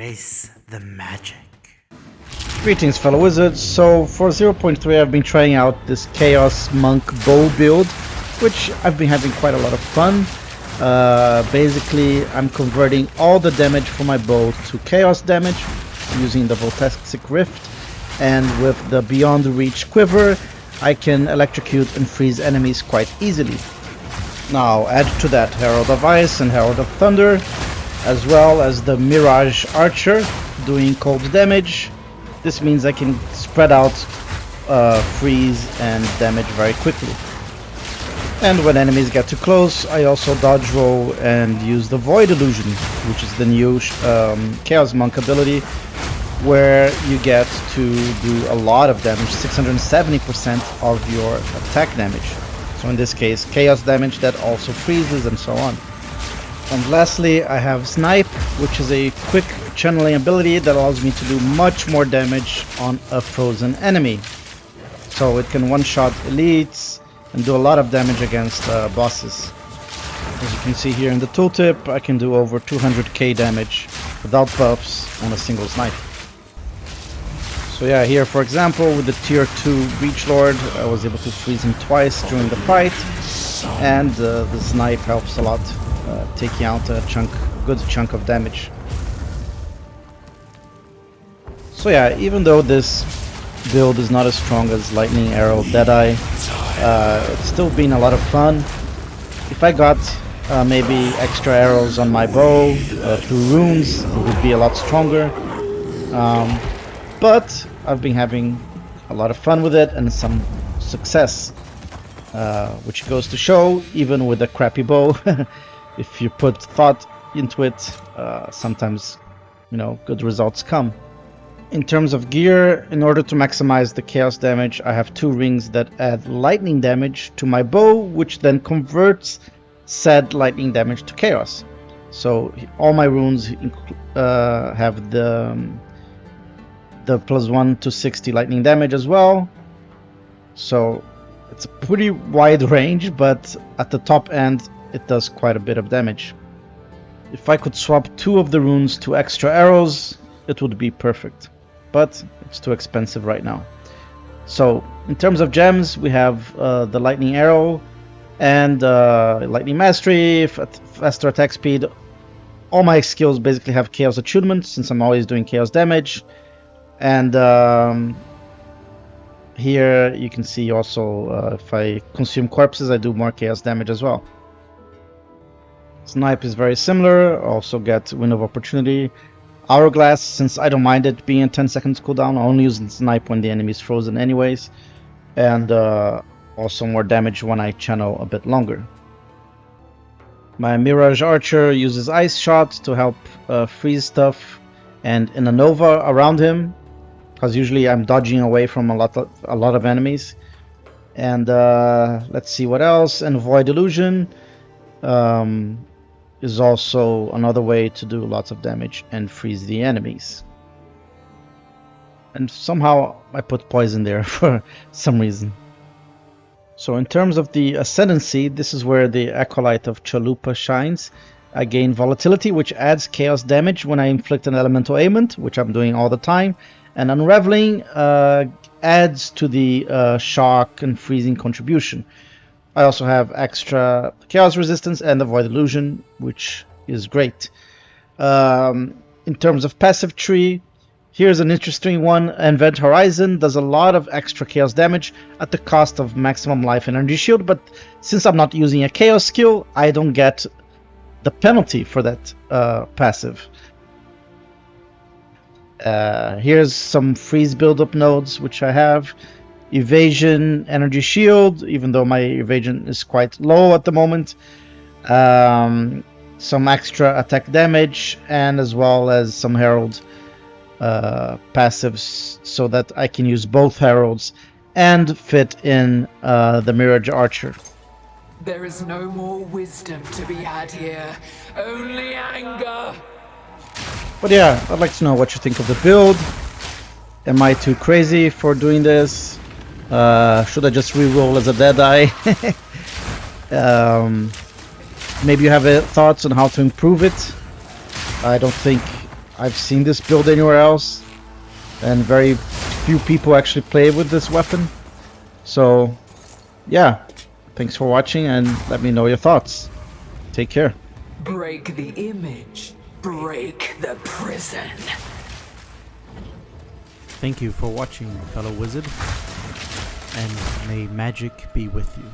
Embrace the magic. Greetings fellow wizards. So for 0.3 I've been trying out this Chaos Monk bow build, which I've been having quite a lot of fun. Basically I'm converting all the damage from my bow to chaos damage using the Voltaxic Rift, and with the Beyond Reach quiver I can electrocute and freeze enemies quite easily. Now add to that Herald of Ice and Herald of Thunder, as well as the Mirage Archer doing cold damage. This means I can spread out freeze and damage very quickly. And when enemies get too close, I also dodge roll and use the Void Illusion, which is the new Chaos Monk ability, where you get to do a lot of damage, 670% of your attack damage. So in this case, chaos damage that also freezes and so on. And lastly, I have Snipe, which is a quick channeling ability that allows me to do much more damage on a frozen enemy. So it can one-shot elites and do a lot of damage against bosses. As you can see here in the tooltip, I can do over 200k damage without buffs on a single snipe. So yeah, here for example, with the tier 2 Breach Lord, I was able to freeze him twice during the fight, and the snipe helps a lot, taking out a good chunk of damage. So yeah, even though this build is not as strong as Lightning Arrow Deadeye, it's still been a lot of fun. If I got maybe extra arrows on my bow through runes, it would be a lot stronger. But I've been having a lot of fun with it and some success, which goes to show, even with a crappy bow, if you put thought into it, sometimes, you know, good results come. In terms of gear, in order to maximize the chaos damage, I have 2 rings that add lightning damage to my bow, which then converts said lightning damage to chaos. So all my runes have the +1 to 60 lightning damage as well. So it's a pretty wide range, but at the top end it does quite a bit of damage. If I could swap 2 of the runes to extra arrows, it would be perfect, but it's too expensive right now. So in terms of gems, we have the lightning arrow and lightning mastery, faster attack speed. All my skills basically have chaos attunement, since I'm always doing chaos damage. And here you can see also if I consume corpses, I do more chaos damage as well. Snipe is very similar, also get Wind of Opportunity. Hourglass, since I don't mind it being a 10 seconds cooldown, I only use Snipe when the enemy is frozen anyways. And also more damage when I channel a bit longer. My Mirage Archer uses Ice Shot to help freeze stuff and in a Nova around him, because usually I'm dodging away from a lot of enemies. And let's see what else. And Void Illusion is also another way to do lots of damage and freeze the enemies. And somehow I put poison there for some reason. So in terms of the ascendancy, this is where the Acolyte of Chaluya shines. I gain volatility, which adds chaos damage when I inflict an elemental ailment, which I'm doing all the time. And unraveling adds to the shock and freezing contribution. I also have extra chaos resistance and the Void Illusion, which is great. In terms of passive tree, here's an interesting one. Event Horizon does a lot of extra chaos damage at the cost of maximum life and energy shield, but since I'm not using a chaos skill, I don't get the penalty for that passive. Here's some freeze build-up nodes which I have. Evasion, energy shield, even though my evasion is quite low at the moment. Some extra attack damage, and as well as some herald passives, so that I can use both heralds and fit in the Mirage Archer. There is no more wisdom to be had here, only anger. But yeah, I'd like to know what you think of the build. Am I too crazy for doing this? Should I just reroll as a deadeye? Maybe you have thoughts on how to improve it. I don't think I've seen this build anywhere else, and very few people actually play with this weapon. So yeah, thanks for watching, and let me know your thoughts. Take care. Break the image. Break the prison. Thank you for watching, fellow wizard, and may magic be with you.